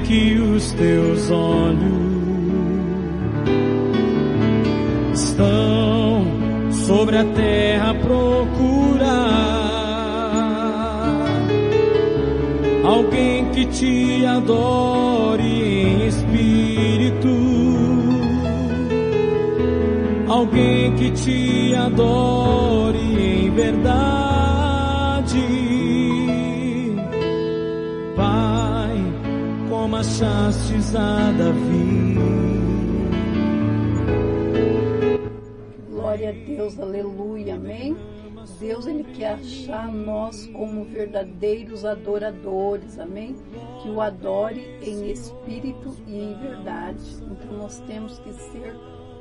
que os teus olhos estão sobre a terra a procurar alguém que te adore em espírito, alguém que te adore em verdade. Pai, como achastes a Davi. Glória a Deus, aleluia, amém? Deus, Ele quer achar nós como verdadeiros adoradores, amém? Que o adore em espírito e em verdade. Então nós temos que ser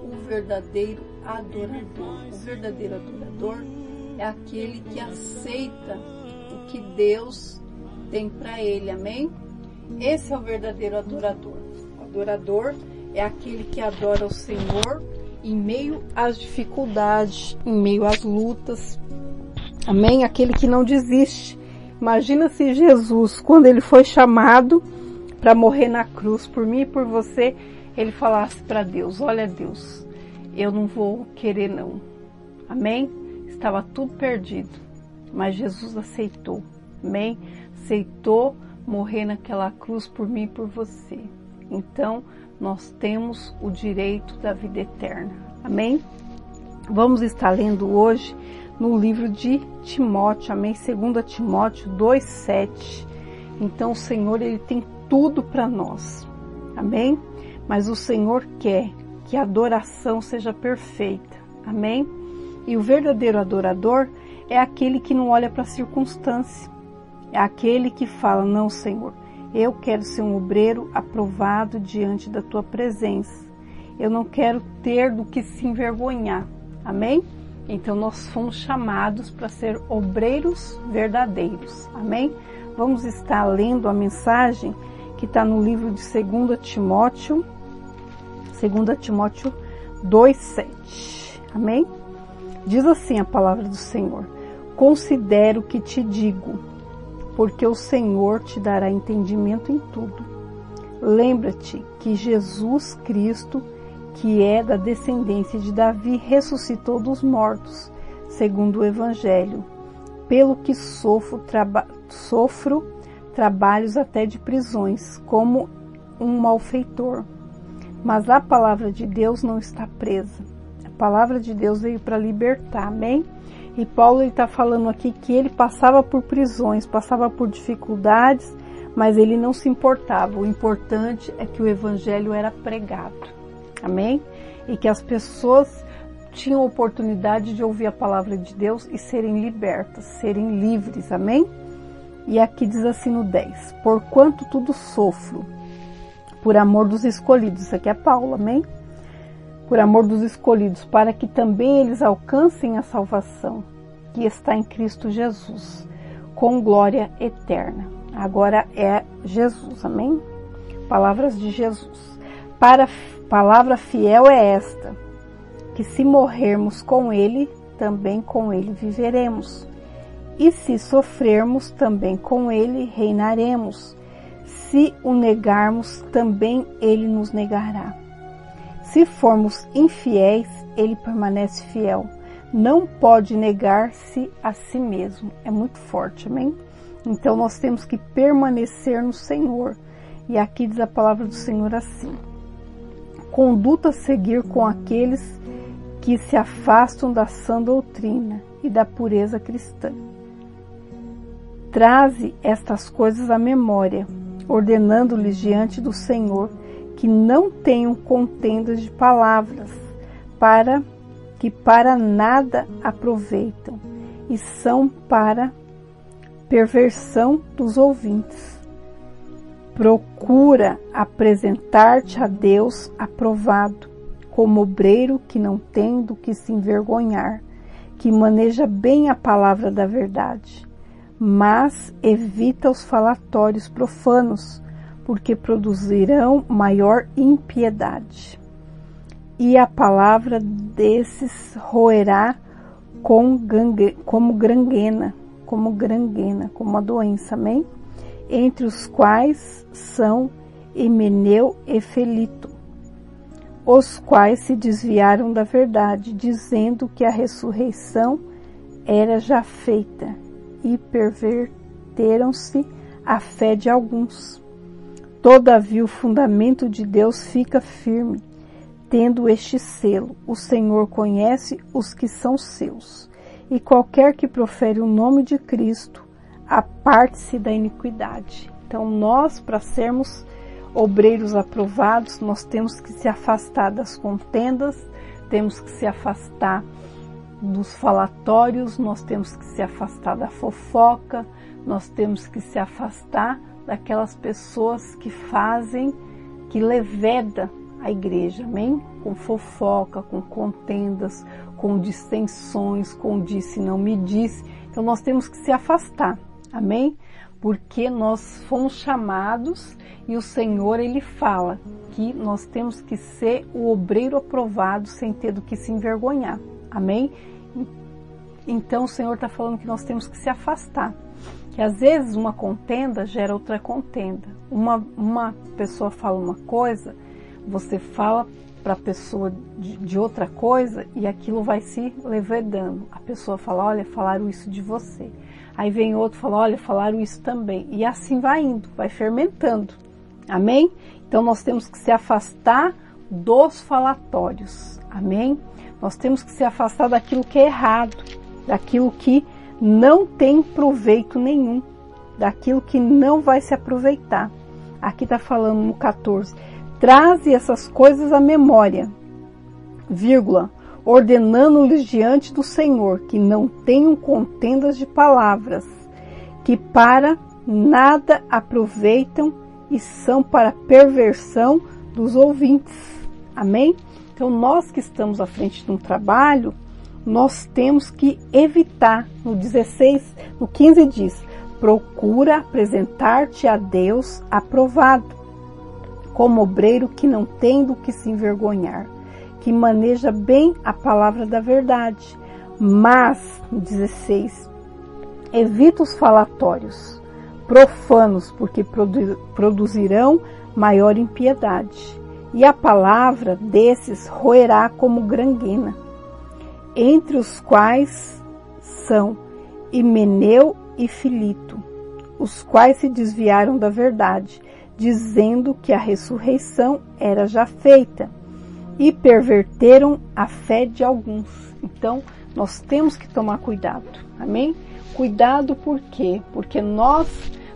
o verdadeiro adorador. O verdadeiro adorador é aquele que aceita o que Deus tem para ele, amém? Esse é o verdadeiro adorador. O adorador é aquele que adora o Senhor em meio às dificuldades, em meio às lutas, amém? Aquele que não desiste. Imagina se Jesus, quando ele foi chamado para morrer na cruz por mim e por você, ele falasse para Deus: olha Deus, eu não vou querer não, amém? Estava tudo perdido, mas Jesus aceitou, amém? Aceitou morrer naquela cruz por mim e por você. Então, nós temos o direito da vida eterna, amém? Vamos estar lendo hoje no livro de Timóteo, amém? 2 Timóteo 2:7. Então, o Senhor, Ele tem tudo para nós, amém? Mas o Senhor quer que a adoração seja perfeita, amém? E o verdadeiro adorador é aquele que não olha para a circunstância, é aquele que fala: não, Senhor, eu quero ser um obreiro aprovado diante da Tua presença, eu não quero ter do que se envergonhar, amém? Então nós fomos chamados para ser obreiros verdadeiros, amém? Vamos estar lendo a mensagem que está no livro de 2 Timóteo 2:7, amém? Diz assim a palavra do Senhor: considero o que te digo, porque o Senhor te dará entendimento em tudo. Lembra-te que Jesus Cristo, que é da descendência de Davi, ressuscitou dos mortos, segundo o Evangelho, pelo que sofro trabalhos até de prisões, como um malfeitor. Mas a palavra de Deus não está presa. A palavra de Deus veio para libertar, amém? E Paulo está falando aqui que ele passava por prisões, passava por dificuldades, mas ele não se importava. O importante é que o Evangelho era pregado, amém? E que as pessoas tinham oportunidade de ouvir a palavra de Deus e serem libertas, serem livres, amém? E aqui diz assim no 10: porquanto tudo sofro, por amor dos escolhidos. Isso aqui é Paulo, amém? Por amor dos escolhidos, para que também eles alcancem a salvação que está em Cristo Jesus, com glória eterna. Agora é Jesus, amém? Palavras de Jesus. Palavra fiel é esta, que se morrermos com Ele, também com Ele viveremos. E se sofrermos, também com Ele reinaremos. Se o negarmos, também Ele nos negará. Se formos infiéis, Ele permanece fiel. Não pode negar-se a si mesmo. É muito forte, amém? Então nós temos que permanecer no Senhor. E aqui diz a palavra do Senhor assim: conduta a seguir com aqueles que se afastam da sã doutrina e da pureza cristã. Traze estas coisas à memória, ordenando-lhes diante do Senhor que não tenham contendas de palavras, que para nada aproveitam e são para perversão dos ouvintes. Procura apresentar-te a Deus aprovado, como obreiro que não tem do que se envergonhar, que maneja bem a palavra da verdade, mas evita os falatórios profanos, porque produzirão maior impiedade. E a palavra desses roerá como granguena, como a doença, amém? Entre os quais são Himeneu e Filito, os quais se desviaram da verdade, dizendo que a ressurreição era já feita, e perverteram-se a fé de alguns. Todavia o fundamento de Deus fica firme, tendo este selo: o Senhor conhece os que são seus, e qualquer que profere o nome de Cristo, aparte-se da iniquidade. Então nós, para sermos obreiros aprovados, nós temos que se afastar das contendas, temos que se afastar dos falatórios, nós temos que se afastar da fofoca, nós temos que se afastar daquelas pessoas que fazem, que leveda a igreja, amém? Com fofoca, com contendas, com dissensões, com disse não me disse. Então nós temos que se afastar, amém? Porque nós fomos chamados e o Senhor, Ele fala que nós temos que ser o obreiro aprovado sem ter do que se envergonhar, amém? Então o Senhor está falando que nós temos que se afastar, que às vezes uma contenda gera outra contenda. Uma pessoa fala uma coisa, você fala para a pessoa de outra coisa e aquilo vai se levedando. A pessoa fala, olha, falaram isso de você. Aí vem outro e fala, olha, falaram isso também. E assim vai indo, vai fermentando. Amém? Então nós temos que se afastar dos falatórios. Amém? Nós temos que se afastar daquilo que é errado, daquilo que não tem proveito nenhum, daquilo que não vai se aproveitar. Aqui está falando no 14, traze essas coisas à memória, vírgula, ordenando-lhes diante do Senhor, que não tenham contendas de palavras, que para nada aproveitam e são para perversão dos ouvintes. Amém? Então nós que estamos à frente de um trabalho, nós temos que evitar. No 15 diz, procura apresentar-te a Deus aprovado, como obreiro que não tem do que se envergonhar, que maneja bem a palavra da verdade. Mas, no 16, evita os falatórios profanos, porque produzirão maior impiedade, e a palavra desses roerá como granguena, entre os quais são Himeneu e Filito, os quais se desviaram da verdade, dizendo que a ressurreição era já feita, e perverteram a fé de alguns. Então, nós temos que tomar cuidado, amém? Cuidado por quê? Porque nós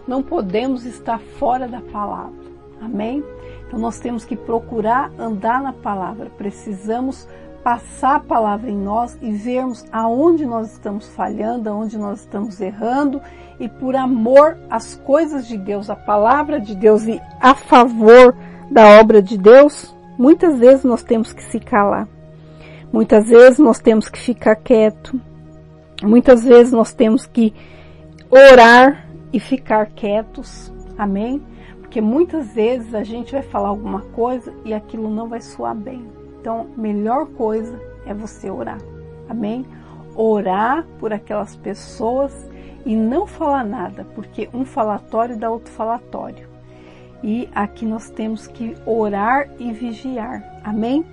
não podemos estar fora da palavra, amém? Então, nós temos que procurar andar na palavra, precisamos passar a palavra em nós e vermos aonde nós estamos falhando, aonde nós estamos errando, e por amor às coisas de Deus, a palavra de Deus e a favor da obra de Deus, muitas vezes nós temos que se calar, muitas vezes nós temos que ficar quieto, muitas vezes nós temos que orar e ficar quietos, amém? Porque muitas vezes a gente vai falar alguma coisa e aquilo não vai soar bem. Então, a melhor coisa é você orar, amém? Orar por aquelas pessoas e não falar nada, porque um falatório dá outro falatório. E aqui nós temos que orar e vigiar, amém?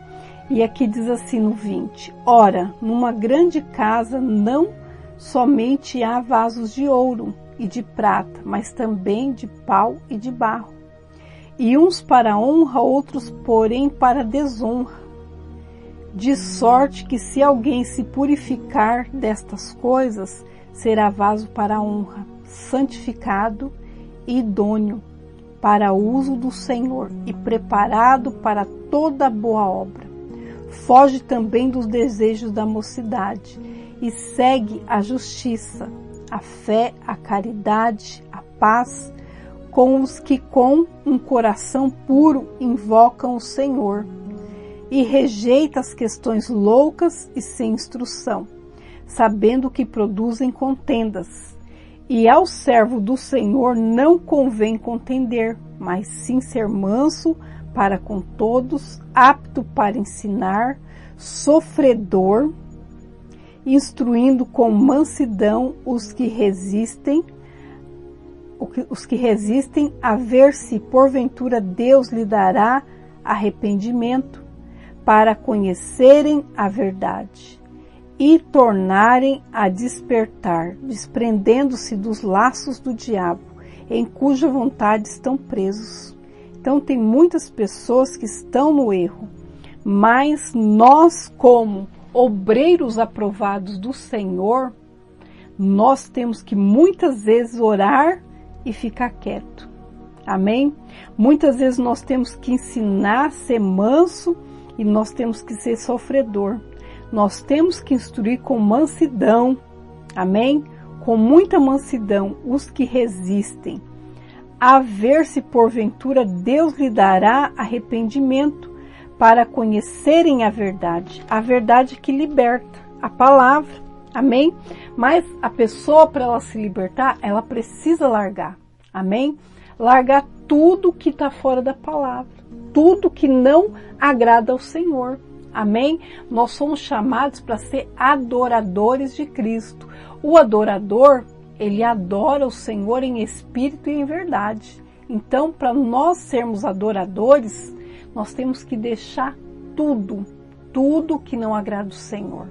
E aqui diz assim no 20, ora, numa grande casa não somente há vasos de ouro e de prata, mas também de pau e de barro. E uns para honra, outros porém para desonra. De sorte que se alguém se purificar destas coisas, será vaso para honra, santificado e idôneo para uso do Senhor e preparado para toda boa obra. Foge também dos desejos da mocidade e segue a justiça, a fé, a caridade, a paz, com os que com um coração puro invocam o Senhor, e rejeita as questões loucas e sem instrução, sabendo que produzem contendas. E ao servo do Senhor não convém contender, mas sim ser manso para com todos, apto para ensinar, sofredor, instruindo com mansidão os que resistem, os que resistem, a ver se porventura Deus lhe dará arrependimento, para conhecerem a verdade e tornarem a despertar, desprendendo-se dos laços do diabo, em cuja vontade estão presos. Então tem muitas pessoas que estão no erro, mas nós, como obreiros aprovados do Senhor, nós temos que muitas vezes orar e ficar quieto. Amém? Muitas vezes nós temos que ensinar a ser manso e nós temos que ser sofredor. Nós temos que instruir com mansidão. Amém? Com muita mansidão os que resistem, a ver se porventura Deus lhe dará arrependimento, para conhecerem a verdade que liberta, a palavra. Amém? Mas a pessoa, para ela se libertar, ela precisa largar. Amém? Largar tudo que está fora da palavra, tudo que não agrada ao Senhor. Amém? Nós somos chamados para ser adoradores de Cristo. O adorador, ele adora o Senhor em espírito e em verdade. Então, para nós sermos adoradores, nós temos que deixar tudo que não agrada o Senhor.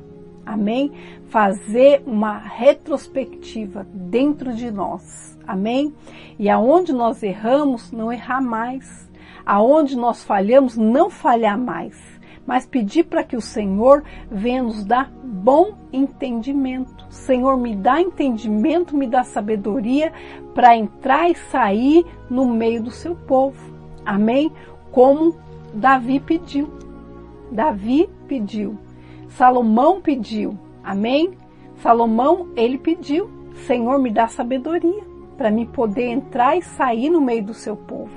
Amém? Fazer uma retrospectiva dentro de nós. Amém? E aonde nós erramos, não errar mais. Aonde nós falhamos, não falhar mais. Mas pedir para que o Senhor venha nos dar bom entendimento. Senhor, me dá entendimento, me dá sabedoria para entrar e sair no meio do seu povo. Amém? Como Davi pediu. Salomão pediu. Amém? Salomão, ele pediu. Senhor, me dá sabedoria para mim poder entrar e sair no meio do seu povo.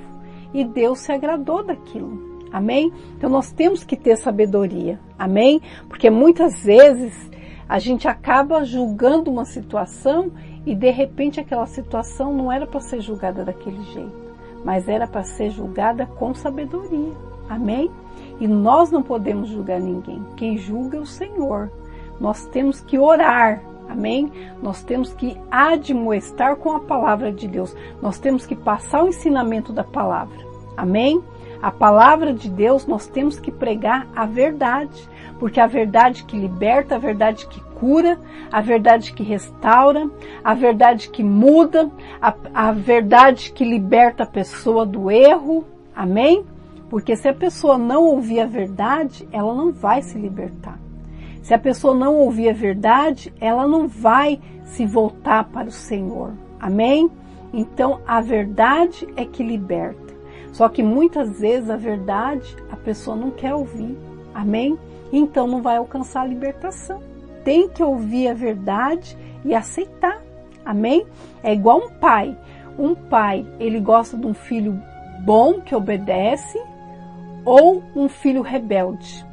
E Deus se agradou daquilo. Amém? Então nós temos que ter sabedoria. Amém? Porque muitas vezes a gente acaba julgando uma situação e de repente aquela situação não era para ser julgada daquele jeito, mas era para ser julgada com sabedoria. Amém? E nós não podemos julgar ninguém. Quem julga é o Senhor. Nós temos que orar. Amém? Nós temos que admoestar com a palavra de Deus. Nós temos que passar o ensinamento da palavra. Amém? A palavra de Deus, nós temos que pregar a verdade, porque a verdade que liberta, a verdade que cura, a verdade que restaura, a verdade que muda, a verdade que liberta a pessoa do erro. Amém? Porque se a pessoa não ouvir a verdade, ela não vai se libertar. Se a pessoa não ouvir a verdade, ela não vai se voltar para o Senhor. Amém? Então, a verdade é que liberta. Só que muitas vezes a verdade a pessoa não quer ouvir. Amém? Então não vai alcançar a libertação. Tem que ouvir a verdade e aceitar. Amém? É igual um pai. Um pai, ele gosta de um filho bom que obedece ou um filho rebelde.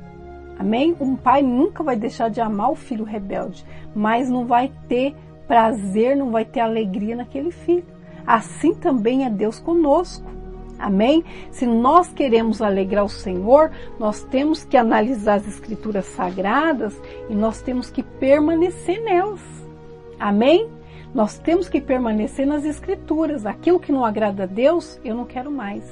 Amém? Um pai nunca vai deixar de amar o filho rebelde, mas não vai ter prazer, não vai ter alegria naquele filho. Assim também é Deus conosco. Amém? Se nós queremos alegrar o Senhor, nós temos que analisar as Escrituras Sagradas e nós temos que permanecer nelas. Amém? Nós temos que permanecer nas Escrituras. Aquilo que não agrada a Deus, eu não quero mais.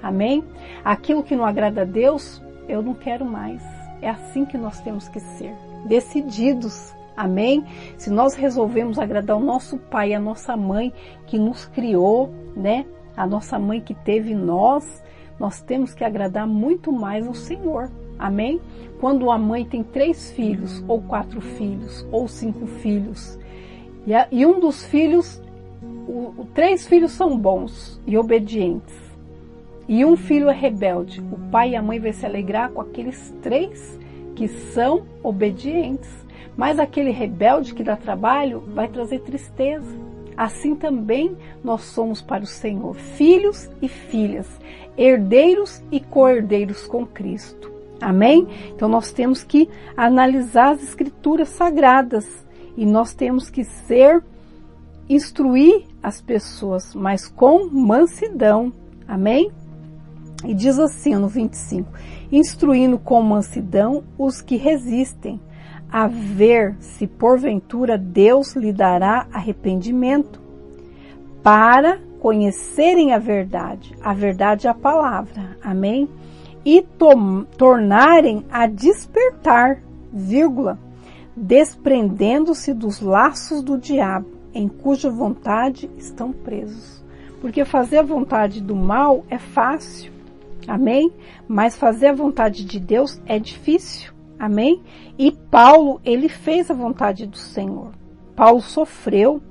Amém? Aquilo que não agrada a Deus, eu não quero mais. É assim que nós temos que ser, decididos. Amém? Se nós resolvemos agradar o nosso pai e a nossa mãe que nos criou, né? A nossa mãe que teve nós temos que agradar muito mais ao Senhor. Amém? Quando a mãe tem 3 filhos, ou 4 filhos, ou 5 filhos, e um dos filhos, 3 filhos são bons e obedientes, e um filho é rebelde, o pai e a mãe vai se alegrar com aqueles 3 que são obedientes, mas aquele rebelde que dá trabalho vai trazer tristeza. Assim também nós somos para o Senhor, filhos e filhas, herdeiros e co-herdeiros com Cristo. Amém? Então nós temos que analisar as Escrituras Sagradas e nós temos que instruir as pessoas, mas com mansidão. Amém? E diz assim no 25, instruindo com mansidão os que resistem, a ver se porventura Deus lhe dará arrependimento, para conhecerem a verdade é a palavra, amém? E tornarem a despertar, vírgula, desprendendo-se dos laços do diabo, em cuja vontade estão presos. Porque fazer a vontade do mal é fácil, amém? Mas fazer a vontade de Deus é difícil, amém? E Paulo, ele fez a vontade do Senhor. Paulo sofreu,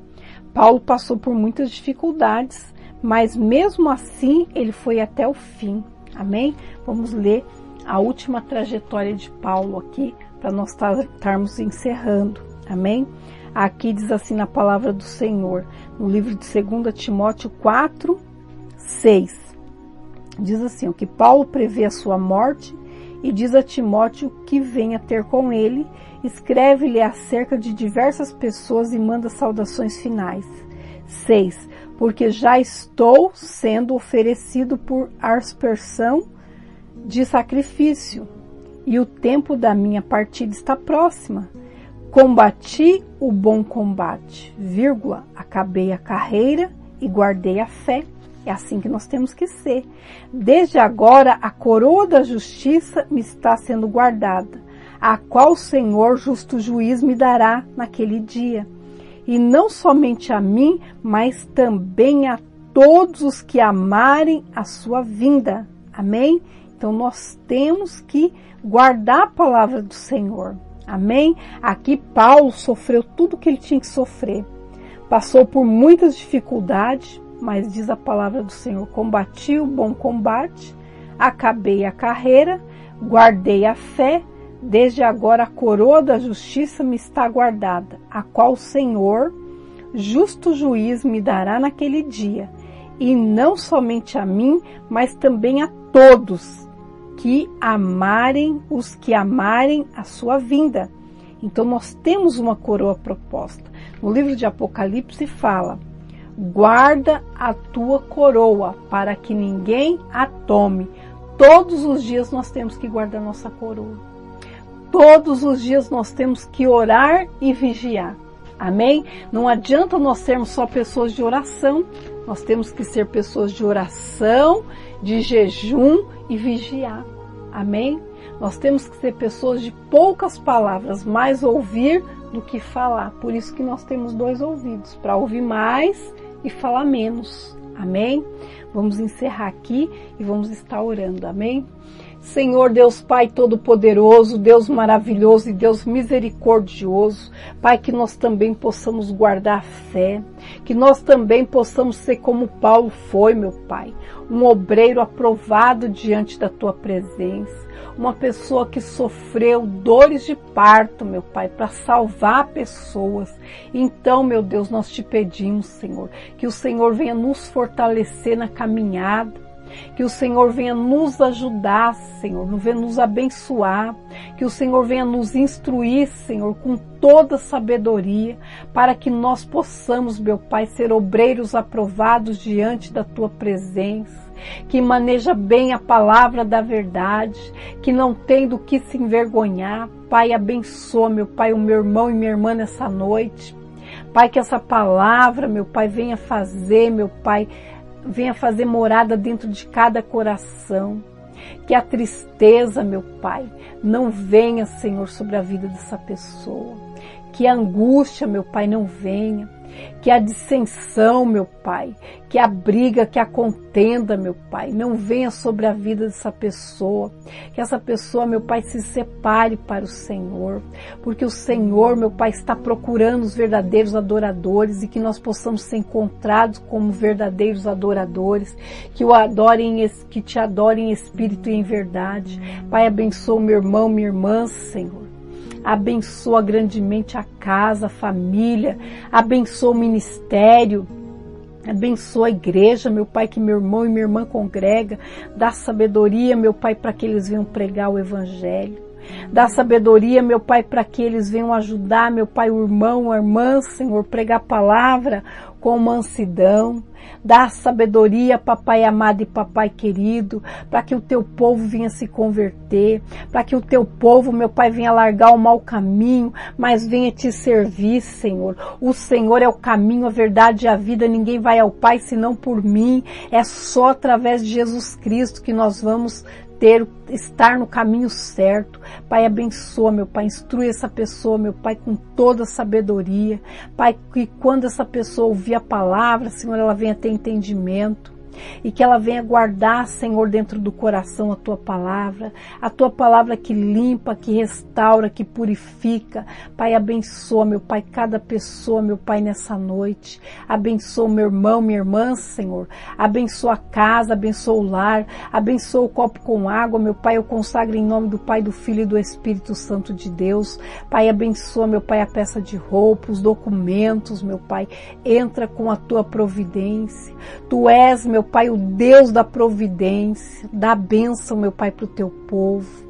Paulo passou por muitas dificuldades, mas mesmo assim ele foi até o fim, amém? Vamos ler a última trajetória de Paulo aqui, para nós estarmos encerrando, amém? Aqui diz assim na palavra do Senhor, no livro de 2 Timóteo 4, 6. Diz assim, que Paulo prevê a sua morte e diz a Timóteo que venha ter com ele, escreve-lhe acerca de diversas pessoas e manda saudações finais. 6. Porque já estou sendo oferecido por aspersão de sacrifício, e o tempo da minha partida está próxima. Combati o bom combate, vírgula, acabei a carreira e guardei a fé. É assim que nós temos que ser. Desde agora a coroa da justiça me está sendo guardada, a qual o Senhor justo juiz me dará naquele dia. E não somente a mim, mas também a todos os que amarem a sua vinda. Amém? Então nós temos que guardar a palavra do Senhor. Amém? Aqui Paulo sofreu tudo o que ele tinha que sofrer. Passou por muitas dificuldades, mas diz a palavra do Senhor, combati o bom combate, acabei a carreira, guardei a fé, desde agora a coroa da justiça me está guardada, a qual o Senhor, justo juiz, me dará naquele dia, e não somente a mim, mas também a todos os que amarem a sua vinda. Então nós temos uma coroa proposta. No livro de Apocalipse fala, guarda a tua coroa para que ninguém a tome. Todos os dias nós temos que guardar nossa coroa. Todos os dias nós temos que orar e vigiar. Amém? Não adianta nós sermos só pessoas de oração. Nós temos que ser pessoas de oração, de jejum e vigiar. Amém? Nós temos que ser pessoas de poucas palavras, mais ouvir do que falar. Por isso que nós temos 2 ouvidos, para ouvir mais e falar menos. Amém? Vamos encerrar aqui e vamos estar orando. Amém? Senhor Deus Pai Todo-Poderoso, Deus maravilhoso e Deus misericordioso, Pai, que nós também possamos guardar a fé, que nós também possamos ser como Paulo foi, meu Pai, um obreiro aprovado diante da Tua presença, uma pessoa que sofreu dores de parto, meu Pai, para salvar pessoas. Então, meu Deus, nós te pedimos, Senhor, que o Senhor venha nos fortalecer na caminhada, que o Senhor venha nos ajudar, Senhor, venha nos abençoar, que o Senhor venha nos instruir, Senhor, com toda sabedoria, para que nós possamos, meu Pai, ser obreiros aprovados diante da Tua presença, que maneja bem a palavra da verdade, que não tem do que se envergonhar. Pai, abençoa, meu Pai, o meu irmão e minha irmã nessa noite. Pai, que essa palavra, meu Pai, venha fazer, meu Pai, venha fazer morada dentro de cada coração. Que a tristeza, meu Pai, não venha, Senhor, sobre a vida dessa pessoa. Que a angústia, meu Pai, não venha. Que a dissensão, meu Pai, que a briga, que a contenda, meu Pai, não venha sobre a vida dessa pessoa. Que essa pessoa, meu Pai, se separe para o Senhor. Porque o Senhor, meu Pai, está procurando os verdadeiros adoradores e que nós possamos ser encontrados como verdadeiros adoradores. Que que te adorem em espírito e em verdade. Pai, abençoa o meu irmão, minha irmã, Senhor. Abençoa grandemente a casa, a família, abençoa o ministério, abençoa a igreja, meu Pai, que meu irmão e minha irmã congrega, dá sabedoria, meu Pai, para que eles venham pregar o Evangelho. Dá sabedoria, meu Pai, para que eles venham ajudar, meu Pai, o irmão, a irmã, Senhor, pregar a palavra com mansidão. Dá sabedoria, papai amado e papai querido, para que o teu povo venha se converter, para que o teu povo, meu Pai, venha largar o mau caminho, mas venha te servir, Senhor. O Senhor é o caminho, a verdade e a vida, ninguém vai ao Pai senão por mim. É só através de Jesus Cristo que nós vamos estar no caminho certo. Pai, abençoa, meu Pai, instrui essa pessoa, meu Pai, com toda a sabedoria. Pai, que quando essa pessoa ouvir a palavra, Senhor, ela venha ter entendimento. E que ela venha guardar, Senhor, dentro do coração a Tua palavra que limpa, que restaura, que purifica. Pai, abençoa, meu Pai, cada pessoa, meu Pai, nessa noite. Abençoa meu irmão, minha irmã, Senhor. Abençoa a casa, abençoa o lar, abençoa o copo com água, meu Pai, eu consagro em nome do Pai, do Filho e do Espírito Santo de Deus. Pai, abençoa, meu Pai, a peça de roupa, os documentos, meu Pai, entra com a Tua providência. Tu és, meu Pai, o Deus da providência, dá bênção, meu Pai, para o teu povo.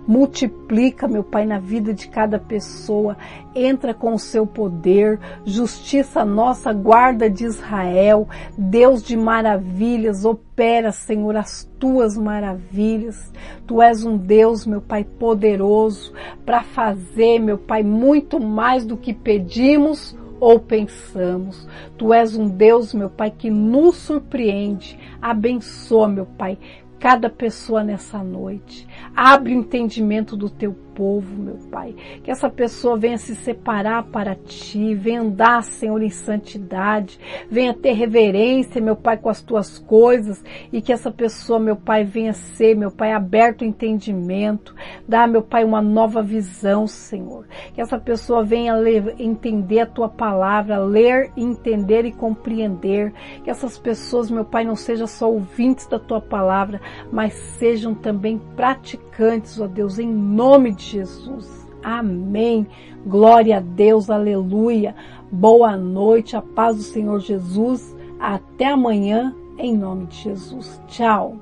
Multiplica, meu Pai, na vida de cada pessoa, entra com o seu poder, justiça nossa, guarda de Israel, Deus de maravilhas, opera, Senhor, as tuas maravilhas. Tu és um Deus, meu Pai, poderoso para fazer, meu Pai, muito mais do que pedimos ou pensamos. Tu és um Deus, meu Pai, que nos surpreende. Abençoa, meu Pai, cada pessoa nessa noite. Abre o entendimento do teu povo, meu Pai. Que essa pessoa venha se separar para ti, venha andar, Senhor, em santidade, venha ter reverência, meu Pai, com as tuas coisas, e que essa pessoa, meu Pai, venha ser, meu Pai, aberto o entendimento. Dá, meu Pai, uma nova visão, Senhor. Que essa pessoa venha entender a tua palavra, ler, entender e compreender. Que essas pessoas, meu Pai, não sejam só ouvintes da tua palavra, mas sejam também praticantes, ó Deus, em nome de Jesus. Amém. Glória a Deus, aleluia. Boa noite, a paz do Senhor Jesus. Até amanhã, em nome de Jesus. Tchau.